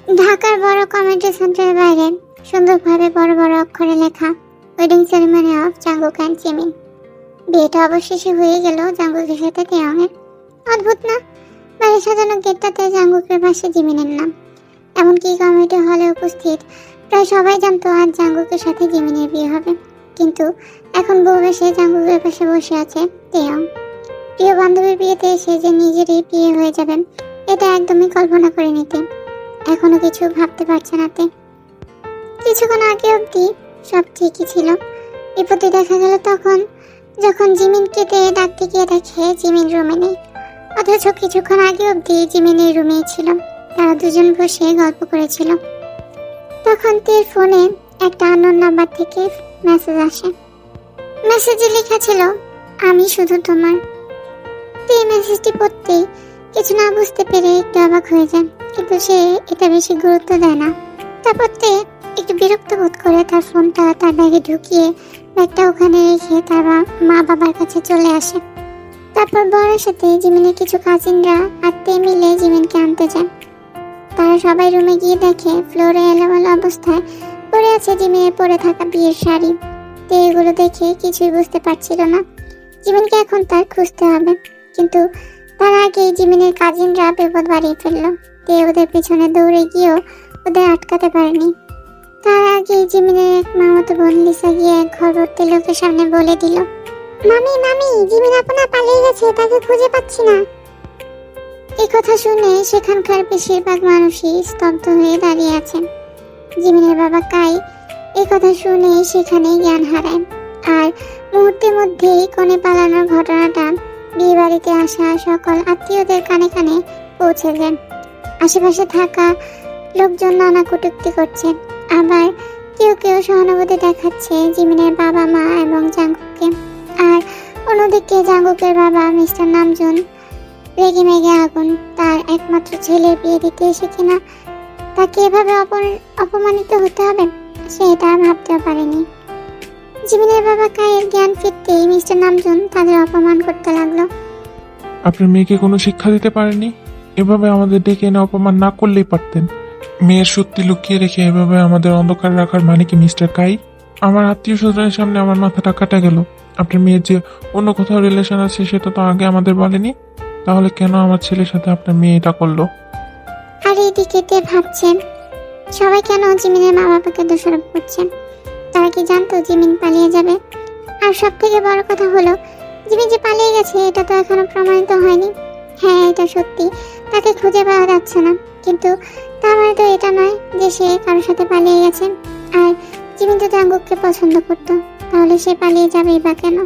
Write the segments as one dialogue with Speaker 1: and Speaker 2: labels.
Speaker 1: ঢাকার বড় কমিউনিটি সেন্টারের বাইরে সুন্দরভাবে বড় বড় অক্ষরে লেখা wedding ceremony of Jungkook and Jimin. বিয়েটা অবশেষে হয়ে গেল জাঙ্গুকের সাথে তেয়ংয়ের। অদ্ভুত না, বাড়ি সাজানো গেটটাতে জাঙ্গুকের পাশে জিমিনের নাম। এমনকি কমিউনিটি হলে উপস্থিত প্রায় সবাই জানতো আজ জাঙ্গুকের সাথে জিমিনের বিয়ে হবে, কিন্তু এখন বউ বেশে জাঙ্গুকের পাশে বসে আছে তেয়ং। প্রিয় বান্ধবীর বিয়েতে এসে যে নিজেরই বিয়ে হয়ে যাবেন, এটা একদমই কল্পনা করে নিতে এখনো কিছু ভাবতে পারছে না তে। কিছুক্ষণ আগে অবধি সব ঠিকই ছিল। বিপত্তি দেখা গেল তখন, যখন জিমিনকে তে ডাকতে গিয়ে দেখে জিমিন রুমে নেই। অথচ কিছুক্ষণ আগে অবধি জিমিনের রুমেই ছিল। তারা দুজন বসে গল্প করেছিল। তখন তের ফোনে একটা আননোন নাম্বার থেকে মেসেজ আসে। মেসেজে লেখা ছিল, আমি শুধু তোমার। তে মেসেজটি পড়তেই কিছু না বুঝতে পেরে একটু অবাক হয়ে যায়, কিন্তু সে এটা বেশি গুরুত্ব দেয় না। তারপর তে একটু বিরক্ত বোধ করে তার ফোনটা তার ব্যাগে ঢুকিয়ে ব্যাগটা ওখানে রেখে তার মা বাবার কাছে চলে আসে। তারপর বরের সাথে জিমিনের কিছু কাজিনরা আর তে মিলে জিমিনকে আনতে যায়। তারা সবাই রুমে গিয়ে দেখে ফ্লোরে এলোমেলো অবস্থায় পড়ে আছে জিমিনের পরে থাকা বিয়ের শাড়ি। তে এগুলো দেখে কিছুই বুঝতে পারছিল না। জিমিনকে এখন তার খুঁজতে হবে, কিন্তু তার আগেই জিমিনের কাজিনরা বিপদ বাড়িয়ে ফেললো। তে ওদের পিছনে দৌড়ে গিয়েও ওদের আটকাতে পারেনি। তার আগে জিমিনের এক মামাতো বোন লিসা গিয়ে ঘর ভর্তি লোকের সামনে বলে দিল, মামি মামি, জিমিন আপনার পালিয়ে গেছে, তাকে খুঁজে পাচ্ছি না। এই কথা শুনে সেখানকার বেশিরভাগ মানুষই স্তব্ধ হয়ে দাঁড়িয়ে আছেন। জিমিনের বাবা কাই এই কথা শুনে সেখানেই জ্ঞান হারায়। আর মুহূর্তের মধ্যেই কনে পালানোর ঘটনাটা বিয়ে বাড়িতে আসা সকল আত্মীয়দের কানে কানে পৌঁছে যায়। আশেপাশে থাকা লোকজন নানা কটূক্তি করছে, আবার কেউ কেউ সহানুভূতি দেখাচ্ছে জিমিনের বাবা মা এবং জাঙ্গুককে। আর অন্যদিকে জাঙ্গুকের বাবা মিস্টার নামজুন রেগে মেগে আগুন। তার একমাত্র ছেলের বিয়ে দিতে এসে কিনা তাকে এভাবে অপমানিত হতে হবে, সে এটা ভাবতেও পারেনি। জিমিনের বাবা কায়ের জ্ঞান ফিরতেই মিস্টার নামজুন তাদের অপমান করতে লাগলো।
Speaker 2: আপনার মেয়েকে কোনো শিক্ষা দিতে পারেনি? এভাবে আমাদের ডেকে এনে অপমান না করলেই পারতেন। মেয়ের সত্যি লুকিয়ে রেখে এভাবে আমাদের অন্ধকার রাখার মানে কি মিস্টার কাই? আমার আত্মীয় স্বজনের সামনে আমার মাথাটা কাটা গেল। আপনার মেয়ের যে অন্য কোথাও রিলেশন আছে সেটা তো আগে আমাদের বলেনি, তাহলে কেন আমার ছেলের সাথে আপনার মেয়ে এটা করলো?
Speaker 1: আর এইদিকে তে ভাবছেন সবাই কেন জিমিনের মা বাবাকে দোষারোপ করছে। তারা কি জানতো জিমিন পালিয়ে যাবে? আর সব থেকে বড় কথা হলো, জিমিন যে পালিয়ে গেছে এটা তো এখনো প্রমাণিত হয়নি। হ্যাঁ, এটা সত্যি, তাকে খুঁজে পাওয়া যাচ্ছে না, কিন্তু তার মানে তো এটা নয় যে সে কারোর সাথে পালিয়ে গেছে। আর জিমিন তো জাঙ্গুককে পছন্দ করতো, তাহলে সে পালিয়ে যাবেই বা কেন?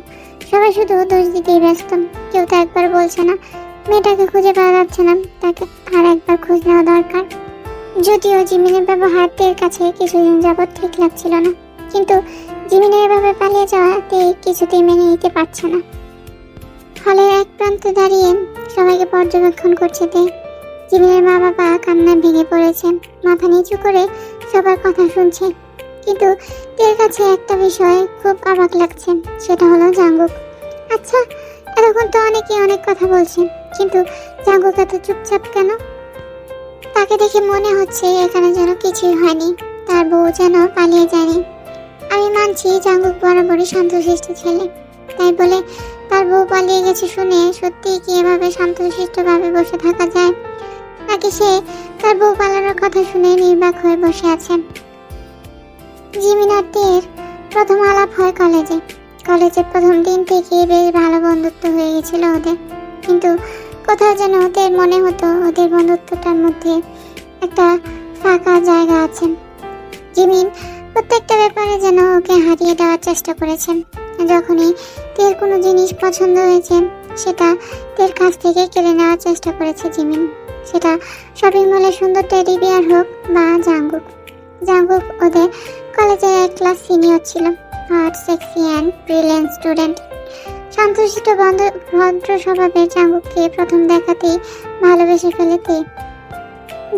Speaker 1: সবাই শুধু দোষ দিতেই ব্যস্ত, কেউ তো একবার বলছে না মেয়েটাকে খুঁজে পাওয়া যাচ্ছে না, তাকে আর একবার খোঁজ নেওয়া দরকার। যদিও জিমিনের ব্যবহার তের কাছে কিছুদিন যাবৎ ঠিক লাগছিল না, কিন্তু জিমিনের এভাবে পালিয়ে যাওয়াতে কিছুতেই মেনে নিতে পারছে না। হলের এক প্রান্তে দাঁড়িয়ে সবাইকে পর্যবেক্ষণ করছে তে। জিমিনের মা বাবা কান্নায় ভেঙে পড়েছে, মাথা নিচু করে সবার কথা শুনছে। কিন্তু তের কাছে একটা বিষয় খুব অবাক লাগছে, সেটা হলো জাঙ্গুক। আচ্ছা, এতক্ষণ তো অনেকে অনেক কথা বলছে, কিন্তু জাঙ্গুক এত চুপচাপ কেন? তাকে দেখে মনে হচ্ছে এখানে যেন কিছুই হয়নি, তার বউ যেন পালিয়ে যায়নি। আমি মানছি জাঙ্গুক বরাবরই শান্তশিষ্ট ছেলে, তাই বলে তার বউ পালিয়ে গেছে শুনে সত্যি কি এভাবে শান্তশিষ্টভাবে বসে থাকা যায়, নাকি সে তার বউ পালানোর কথা শুনে নির্বাক হয়ে বসে আছে? জিমিন আর তের প্রথম আলাপ হয় কলেজের প্রথম দিন থেকে বেশ ভালো বন্ধুত্ব হয়ে গেছিল ওদের, কিন্তু কোথাও যেন ওদের মনে হতো ওদের বন্ধুত্বটার মধ্যে একটা ফাঁকা জায়গা আছে। জিমিন প্রত্যেকটা ব্যাপারে যেন ওকে হারিয়ে দেওয়ার চেষ্টা করেছেন। যখনই তের কোনো জিনিস পছন্দ হয়েছে সেটা তের কাছ থেকে কেড়ে নেওয়ার চেষ্টা করেছে জিমিন, সেটা শপিং মলে সুন্দর টেডি বিয়ার হোক বা জাঙ্গুক ওদের কলেজের এক ক্লাস সিনিয়র ছিল, hot, sexy and brilliant student. শান্তশিষ্ট ভদ্র স্বভাবের জাঙ্গুককে প্রথম দেখাতেই ভালোবেসে ফেলেতে।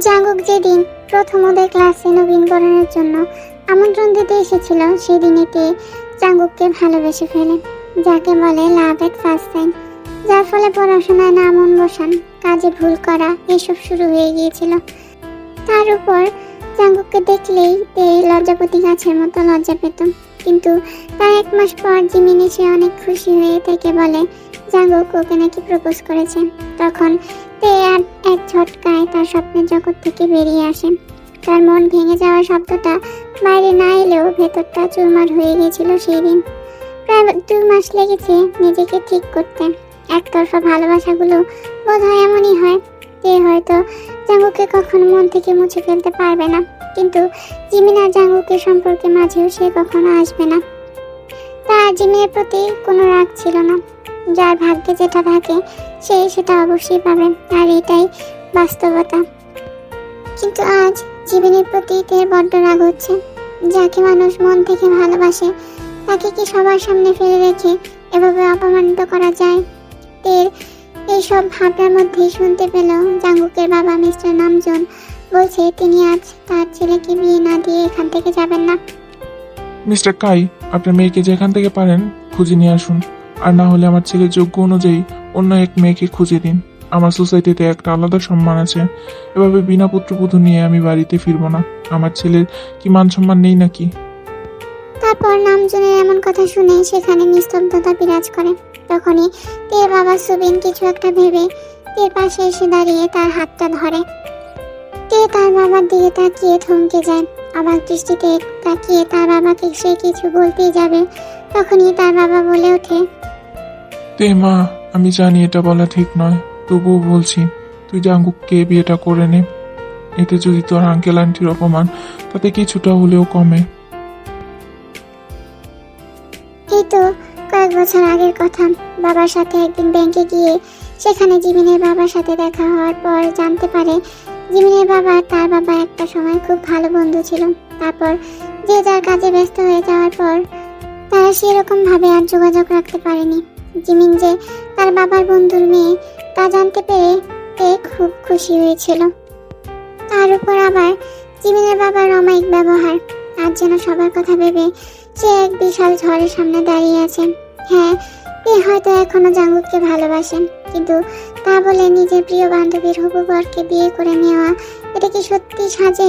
Speaker 1: জাঙ্গুক যেদিন প্রথম ওদের ক্লাসে নবীনবরণের জন্য আমন্ত্রণ দিতে এসেছিল, সেদিনেতে জাঙ্গুককে ভালোবেসে ফেলে, যাকে বলে লাভ এট ফার্স্ট সাইট, যার ফলে পড়াশোনায় না মন বসান, কাজে ভুল করা এসব শুরু হয়ে গিয়েছিল। তার উপর জাঙ্গুককে দেখলেই তে লজ্জাপতি গাছের মতো লজ্জা পেত। কিন্তু তার 1 মাস পর জিমিন এসে অনেক খুশি হয়ে থেকে বলে জাঙ্গুক ওকে নাকি প্রপোজ করেছে। তখন তে আর এক ঝটকায় তার স্বপ্নের জগৎ থেকে বেরিয়ে আসে। তার মন ভেঙে যাওয়ার শব্দটা বাইরে না এলেও ভেতরটা চুরমার হয়ে গেছিল সেই দিন। প্রায় 2 মাস লেগেছে নিজেকে ঠিক করতে। একতরফা ভালোবাসাগুলো বোধ হয় এমনই হয়, তে হয়তো জাঙ্গুকে কখনো মন থেকে মুছে ফেলতে পারবে না, কিন্তু জিমিন আর জাঙ্গুকের সম্পর্কের মাঝেও সে কখনো আসবে না। তার জিমিনের প্রতি কোনো রাগ ছিল না। যার ভাগ্যে যেটা থাকে সে সেটা অবশ্যই পাবে, আর এটাই বাস্তবতা। কিন্তু আজ জিমিনের প্রতি তের বড্ড রাগ হচ্ছে। যাকে মানুষ মন থেকে ভালোবাসে তাকে কি সবার সামনে ফেলে রেখে এভাবে অপমানিত করা যায়? তের এইসব ভাবনার মধ্যেই শুনতে পেল জাঙ্গুকের বাবা মিস্টার নামজুন বলছে তিনি আজ তার ছেলেকে বিয়ে না দিয়ে এখান থেকে যাবেন না।
Speaker 2: মিস্টার কাই, আপনার মেয়েকে যেখান থেকে পারেন খুঁজে নিয়ে আসুন, আর না হলে আমার ছেলের যোগ্য অনুযায়ী অন্য এক মেয়েকে খুঁজে দিন। আমার সোসাইটিতে একটা আলাদা সম্মান আছে, এভাবে বিনা পুত্রবধূ নিয়ে আমি বাড়িতে ফিরবো না। আমার ছেলের কি মান সম্মান নেই নাকি?
Speaker 1: তারপর নামজনের এমন কথা শুনে সেখানে নিস্তব্ধতা বিরাজ করে। তখনই তের বাবা সুবিন কিছু একটা ভেবে তের পাশে এসে দাঁড়িয়ে তার হাতটা ধরে। তে তার বাবার দিকে তাকিয়ে থমকে যায়। অবাক দৃষ্টিতে তাকিয়ে তার বাবাকে সে কিছু বলতেই যাবে, তখনই তার বাবা বলে ওঠে,
Speaker 2: তে মা, আমি জানি এটা বলা ঠিক নয়, তবুও বলছি তুই জাঙ্গুককে বিয়েটা করে নে। এতে যদি তোর আঙ্কেল আন্টির অপমান তাতে কিছুটা হলেও কমে।
Speaker 1: এই তো কয়েক বছর আগের কথা। বাবার সাথে একদিন ব্যাংকে গিয়ে সেখানে জিমিনের বাবার সাথে দেখা হওয়ার পর জানতে পারে জিমিনের বাবা তার বাবা একটা সময় খুব ভালো বন্ধু ছিল। তারপর যে যার কাজে ব্যস্ত হয়ে যাওয়ার পর তারা সেরকম ভাবে আর যোগাযোগ রাখতে পারেনি। জিমিন যে তার বাবার বন্ধুর মেয়ে তা জানতে পেরে তে খুব খুশি হয়েছিল। তার উপর আবার জিমিনের বাবার অমায়িক ব্যবহার, আর যেন সবার কথা ভেবে সে এক বিশাল ঝড়ের সামনে দাঁড়িয়ে আছে। হ্যাঁ, এ হয়তো এখনো জাঙ্গুককে ভালোবাসেন, কিন্তু তা বলে নিজের প্রিয় বান্ধবীর হবু বরকে বিয়ে করে নেওয়া এটা কি সত্যি সাজে?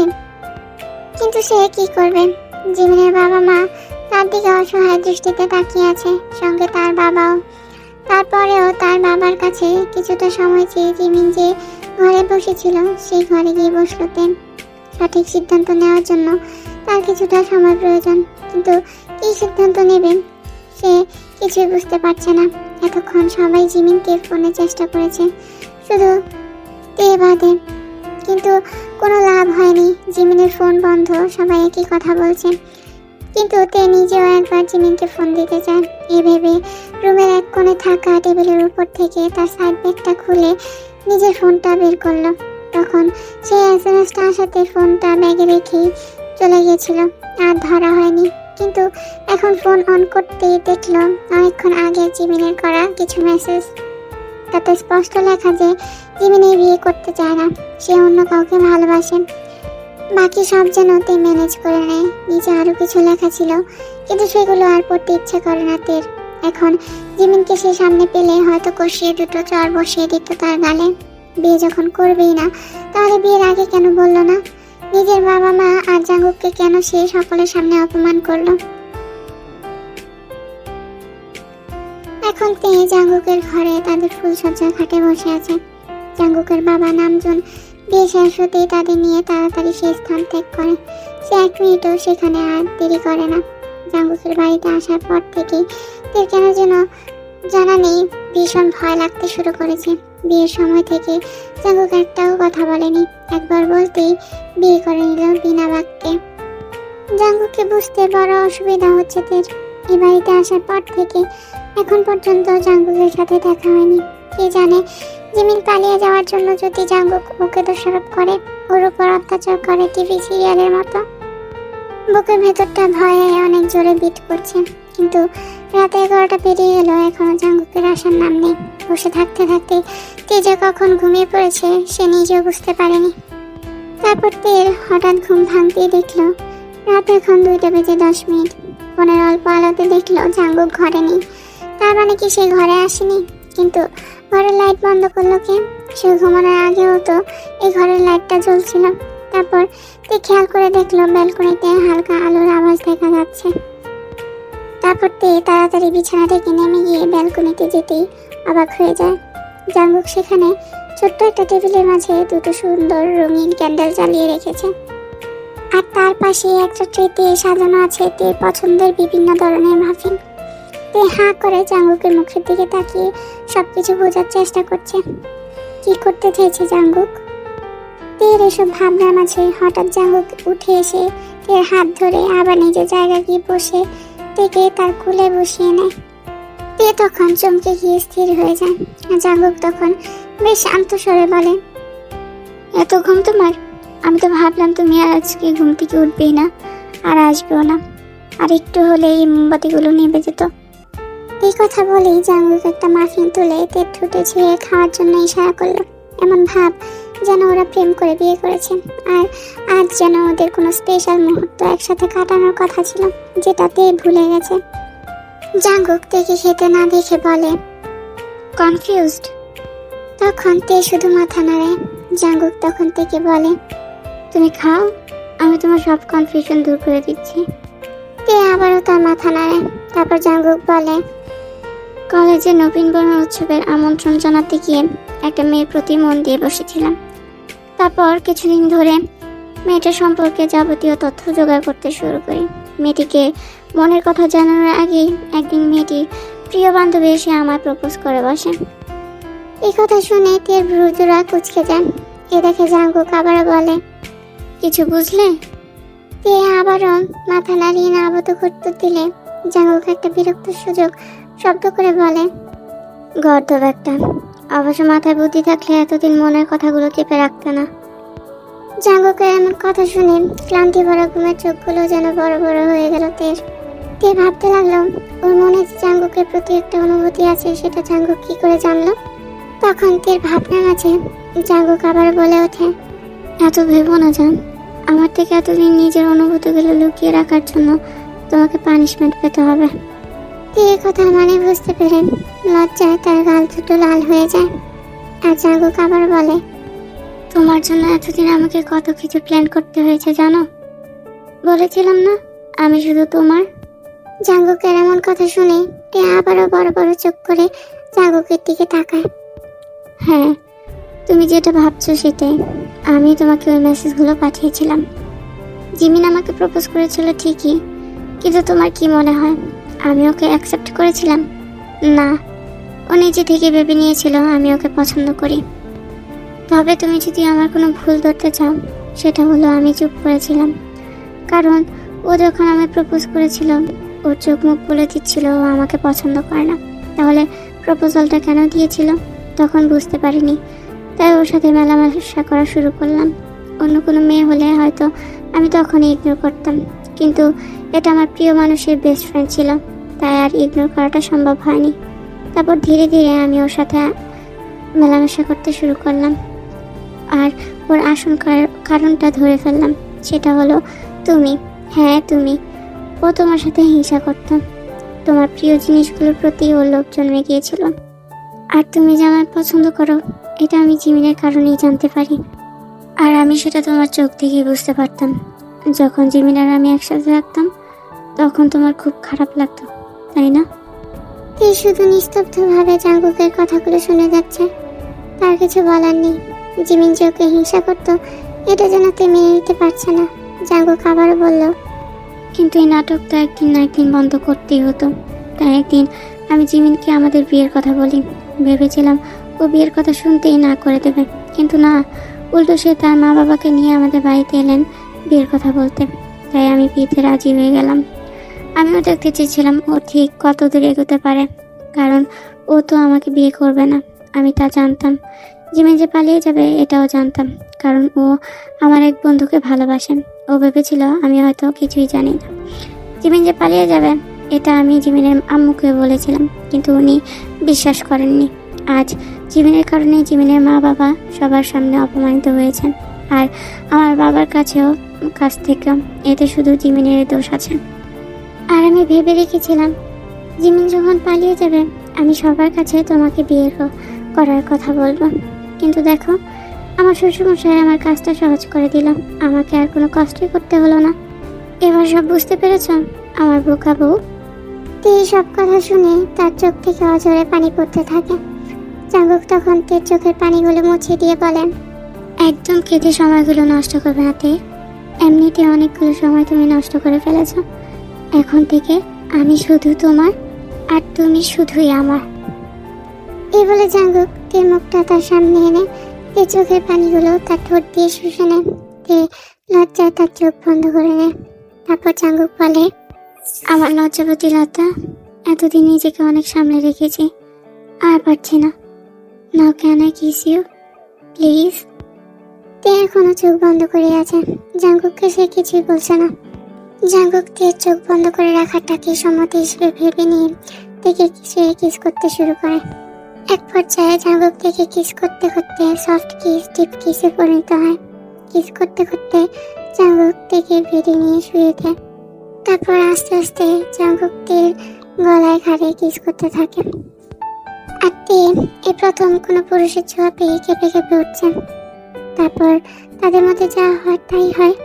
Speaker 1: কিন্তু সে কি করবে? জিমিনের বাবা মা তার দিকে অসহায় দৃষ্টিতে তাকিয়ে আছে, সঙ্গে তার বাবাও। তারপরেও তার বাবার কাছে কিছুটা সময় চেয়ে জিমিন যে ঘরে বসেছিল সেই ঘরে গিয়ে বসলো তেন। সঠিক সিদ্ধান্ত নেওয়ার জন্য তার কিছুটা সময় প্রয়োজন, কিন্তু কি সিদ্ধান্ত নেবেন সে কিছুই বুঝতে পারছে না। এতক্ষণ সবাই জিমিনকে ফোনে চেষ্টা করেছে, শুধু তে বাদে, কিন্তু কোনো লাভ হয়নি। জিমিনের ফোন বন্ধ, সবাই একই কথা বলছে, কিন্তু তে নিজেও একবার জিমিনকে ফোন দিতে চায়। এই ভেবে রুমের এক কোণে থাকা টেবিলের উপর থেকে তার সাইড ব্যাগটা খুলে নিজের ফোনটা বের করলো। তখন সে এসএমএসটা আসাতে ফোনটা ব্যাগে রেখেই চলে গিয়েছিল, আর ধরা হয়নি। কিন্তু এখন ফোন অন করতেই দেখলো অনেকক্ষণ আগে জিমিনের করা কিছু মেসেজ। তাতে স্পষ্ট লেখা যে জিমিন এই বিয়ে করতে চায় না, সে অন্য কাউকে ভালোবাসে। বাকি সব যেন তে ম্যানেজ করে নেয়। নিচে আরো কিছু লেখা ছিল, কিন্তু সেগুলো আর পড়তে ইচ্ছে করে না তের। এখন জিমিনকে সে সামনে পেলে হয়তো কষিয়ে দুটো চর বসিয়ে দিত তার গালে। বিয়ে যখন করবেই না, তাহলে বিয়ের আগে কেন বললো না? নিজের বাবা মা আর জাঙ্গুককে কেন সে সকলের সামনে অপমান করলো? এখন তে জাঙ্গুকের ঘরে তাদের ফুলসজ্জার খাটে বসে আছে। জাঙ্গুকের বাবা নামজুন বিয়ে শেষ হতেই তাদের নিয়ে তাড়াতাড়ি সে স্থান ত্যাগ করে। সে 1 মিনিটও সেখানে আর দেরি করে না। জাঙ্গুকের বাড়িতে আসার পর থেকেই তের কেন যেন জানা নেই ভীষণ ভয় লাগতে শুরু করেছে। বিয়ের সময় থেকে জাঙ্গুক একটাও কথা বলেনি, একবার বলতেই বিয়ে করে নিল বিনা বাক্যে। জাঙ্গুককে বুঝতে বড় অসুবিধা হচ্ছে তের। এই বাড়িতে আসার পর থেকে এখন পর্যন্ত জাঙ্গুকের সাথে দেখা হয়নি। কে জানে জিমিন পালিয়ে যাওয়ার জন্য যদি জাঙ্গুক ওকে দোষারোপ করে, ওর উপর অত্যাচার করে টিভি সিরিয়ালের মতো। বুকের ভেতরটা ভয়ে অনেক জোরে বিট করছে, কিন্তু রাত 11টা পেরিয়ে গেল, এখনো জাঙ্গুকের আসার নাম নেই। বসে থাকতে থাকতে তেজে কখন ঘুমিয়ে পড়েছে সে নিজেও বুঝতে পারেনি। তারপর তের হঠাৎ ঘুম ভাঙতেই দেখলো রাত এখন 2:10। ফোনের অল্প আলোতে দেখলো জাঙ্গুক ঘরে নেই। তার মানে কি সে ঘরে আসেনি? কিন্তু ঘরের লাইট বন্ধ করলো কে? সে ঘুমানোর আগেও তো এই ঘরের লাইটটা জ্বলছিল। তারপর তে খেয়াল করে দেখলো ব্যালকনিতে হালকা আলোর আভাস দেখা যাচ্ছে। তারপর তে তাড়াতাড়ি বিছানা থেকে নেমে গিয়ে ব্যালকনিতে যেতেই অবাক হয়ে যায়। জাঙ্গুক সেখানে ছোট্ট একটা টেবিলের মাঝে দুটো সুন্দর রঙিন ক্যান্ডেল জ্বালিয়ে রেখেছে, আর তার পাশে একটা ট্রেতে সাজানো আছে তের পছন্দের বিভিন্ন ধরনের মাফিন। তে হাঁ করে জাঙ্গুকের মুখের দিকে তাকিয়ে সবকিছু বোঝার চেষ্টা করছে। কি করতে চাইছে জাঙ্গুক? তের এসব ভাবনার মাঝে হঠাৎ জাঙ্গুক উঠে এসে তের হাত ধরে আবার নিজের জায়গায় গিয়ে বসে তেকে তার কোলে বসিয়ে নেয়। তে তখন চমকে গিয়ে স্থির হয়ে যায়। জাঙ্গুক তখন বেশ শান্ত স্বরে বলে, এত ঘুম তোমার? আমি তো ভাবলাম তুমি আর আজকে ঘুম থেকে উঠবেই না, আর আসবেও না, আর একটু হলে এই মোমবাতিগুলো নিভে যেত। এই কথা বলেই জাঙ্গুক একটা মাফিন তুলে তের ঠোঁটে ছুঁয়ে খাওয়ার জন্য ইশারা করলো। এমন ভাব যেন ওরা প্রেম করে বিয়ে করেছে, আর আজ যেন ওদের কোনো স্পেশাল মুহূর্ত একসাথে কাটানোর কথা ছিল, যেটা তে ভুলে গেছে। জাঙ্গুক তেকে খেতে না দেখে বলে, কনফিউজড? তখন তে শুধু মাথা নাড়ে। জাঙ্গুক তখন থেকে বলে, তুমি খাও, আমি তোমার সব কনফিউশন দূর করে দিচ্ছি। তে আবারও তার মাথা নাড়ে। তারপর জাঙ্গুক বলে, কলেজে নবীনবরণ উৎসবের আমন্ত্রণ জানাতে গিয়ে একটা মেয়ের প্রতি মন দিয়ে বসেছিলাম। তারপর কিছুদিন ধরে মেয়েটা সম্পর্কে যাবতীয় তথ্য জোগাড় করতে শুরু করি। মেয়েটিকে মনের কথা জানানোর আগেই একদিন মেয়েটির প্রিয় বান্ধবী এসে আমায় প্রপোজ করে বসে। এই কথা শুনে তের ভ্রুজোড়া কুঁচকে যায়। এ দেখে জাঙ্গুক আবারও বলে, কিছু বুঝলে? তে আবারও মাথা নাড়িয়ে না আবদ্ধ করতে দিলে জাঙ্গুক একটা বিরক্ত সুযোগ শব্দ করে বলে, গর্দভ একটা। অবশ্য মাথায় বুদ্ধি থাকলে এতদিন মনের কথাগুলো চেপে রাখতে না। জাঙ্গুকের এমন কথা শুনে ক্লান্তি ভরা ঘুমের চোখগুলো যেন বড় বড় হয়ে গেল তের। তে ভাবতে লাগলো, ওর মনে যে জাঙ্গুকের প্রতি একটা অনুভূতি আছে সেটা জাঙ্গুক কি করে জানলো। তখন তের ভাবনার মাঝে জাঙ্গুক আবার বলে ওঠে, এত ভেবো না জান, আমার থেকে এতদিন নিজের অনুভূতিগুলো লুকিয়ে রাখার জন্য তোমাকে পানিশমেন্ট পেতে হবে। তে কথা মানে বুঝতে পেরে লজ্জায় তার গাল দুটো লাল হয়ে যায়। আর জাঙ্গুক আবার বলে, তোমার জন্য এতদিন আমাকে কত কিছু প্ল্যান করতে হয়েছে জানো? বলেছিলাম না আমি শুধু তোমার। জাঙ্গুকের এমন কথা শুনে তে আবারও বড় বড় চোখ করে জাঙ্গুকের দিকে তাকায়। হ্যাঁ, তুমি যেটা ভাবছো সেটাই। আমি তোমাকে ওই মেসেজগুলো পাঠিয়েছিলাম। জিমিন আমাকে প্রপোজ করেছিল ঠিকই, কিন্তু তোমার কি মনে হয় আমি ওকে অ্যাকসেপ্ট করেছিলাম? না, ও নিজে থেকে ভেবে নিয়েছিল আমি ওকে পছন্দ করি। তবে তুমি যদি আমার কোনো ভুল ধরতে চাও, সেটা হলো আমি চুপ করেছিলাম, কারণ ও যখন আমায় প্রপোজ করেছিল ওর চোখ মুখ বলে দিচ্ছিল ও আমাকে পছন্দ করে না। তাহলে প্রপোজালটা কেন দিয়েছিল তখন বুঝতে পারিনি, তাই ওর সাথে মেলামেশা করা শুরু করলাম। অন্য কোনো মেয়ে হলে হয়তো আমি তখনই ইগনোর করতাম, কিন্তু এটা আমার প্রিয় মানুষের বেস্ট ফ্রেন্ড ছিল, তাই আর ইগনোর করাটা সম্ভব হয়নি। তারপর ধীরে ধীরে আমি ওর সাথে মেলামেশা করতে শুরু করলাম, আর ওর আসল কারণটা ধরে ফেললাম। সেটা হলো তুমি। হ্যাঁ তুমি। ও তোমার সাথে হিংসা করত, তোমার প্রিয় জিনিসগুলোর প্রতি ওর লোভ জন্মে গিয়েছিল। আর তুমি যে আমায় পছন্দ করো এটা আমি জিমিনের কারণেই জানতে পারি, আর আমি সেটা তোমার চোখ দেখেই বুঝতে পারতাম। যখন জিমিন আর আমি একসাথে থাকতাম তখন তোমার খুব খারাপ লাগতো, তাই না? তুই শুধু নিস্তব্ধভাবে জাঙ্গুকের কথাগুলো শুনে যাচ্ছে, তার কিছু বলার নেই। জিমিন যে ওকে হিংসা করতো এটা যেন তুই মেনে নিতে পারছে না। জাঙ্গুক আবারও বলল, কিন্তু এই নাটকটা একদিন না একদিন বন্ধ করতেই হতো। তাই একদিন আমি জিমিনকে আমাদের বিয়ের কথা বলি। ভেবেছিলাম ও বিয়ের কথা শুনতেই না করে দেবে, কিন্তু না, উল্টো সে তার মা বাবাকে নিয়ে আমাদের বাড়িতে এলেন বিয়ের কথা বলতে। তাই আমি বিয়েতে রাজি হয়ে গেলাম। আমিও দেখতে চেয়েছিলাম ও ঠিক কত দূর এগোতে পারে, কারণ ও তো আমাকে বিয়ে করবে না, আমি তা জানতাম। জিমিন যে পালিয়ে যাবে এটাও জানতাম, কারণ ও আমার এক বন্ধুকে ভালোবাসেন। ও ভেবেছিল আমি হয়তো কিছুই জানি না। জিমিন যে পালিয়ে যাবে এটা আমি জিমিনের আম্মুকে বলেছিলাম, কিন্তু উনি বিশ্বাস করেননি। আজ জিমিনের কারণে জিমিনের মা বাবা সবার সামনে অপমানিত হয়েছেন, আর আমার বাবার কাছ থেকে এতে শুধু জিমিনের দোষ আছে। আর আমি ভেবে রেখেছিলাম জিমিন যখন পালিয়ে যাবে আমি সবার কাছে তোমাকে বিয়ে করার কথা বলবো। কিন্তু দেখো আমার শ্বশুরমশাই আমার কাজটা সহজ করে দিল, আমাকে আর কোনো কষ্টই করতে হলো না। এবার সব বুঝতে পেরেছ আমার বোকা বউ? তে সব কথা শুনে তার চোখ থেকে অঝরে পানি পড়তে থাকে। জাঙ্গুক তখন তের চোখের পানিগুলো মুছে দিয়ে বলেন, একদম কেঁদে সময়গুলো নষ্ট করবে না তে। এমনিতে অনেকগুলো সময় তুমি নষ্ট করে ফেলেছ। এখন থেকে আমি শুধু তোমার আর তুমি শুধুই আমার। এই বলে জাঙ্গুক তের মুখটা তার সামনে এনে তের চোখের পানিগুলো তার ঠোঁট দিয়ে শুষে নেয়। তে লজ্জায় তার চোখ বন্ধ করে নেয়। তারপর জাঙ্গুক বলে, আমার লজ্জাবতী লতা, এতদিন নিজেকে অনেক সামলে রেখেছি, আর পারছি না। Now can I kiss you please? তে এখনো চোখ বন্ধ করে আছে। জাঙ্গুককে সে কিছুই বলছে না। জাঙ্গুক তের চোখ বন্ধ করে রাখাটাকে সম্মতি হিসেবে ভেবে নিয়ে তেকে কিস করতে শুরু করে। এক পর্যায়ে জাঙ্গুক থেকে কিস করতে করতে সফট কিস ডিপ কিসে পরিণত হয়। কিস করতে করতে জাঙ্গুক থেকে বেরিয়ে নিয়ে শুয়ে দেয়। তারপর আস্তে আস্তে জাঙ্গুক তের গলায় ঘাড়ে কিস করতে থাকে। আর তে এই প্রথম কোনো পুরুষের ছোঁয়া পেয়ে কেঁপে কেঁপে উঠছে। তারপর তাদের মধ্যে যা হয় তাই হয়।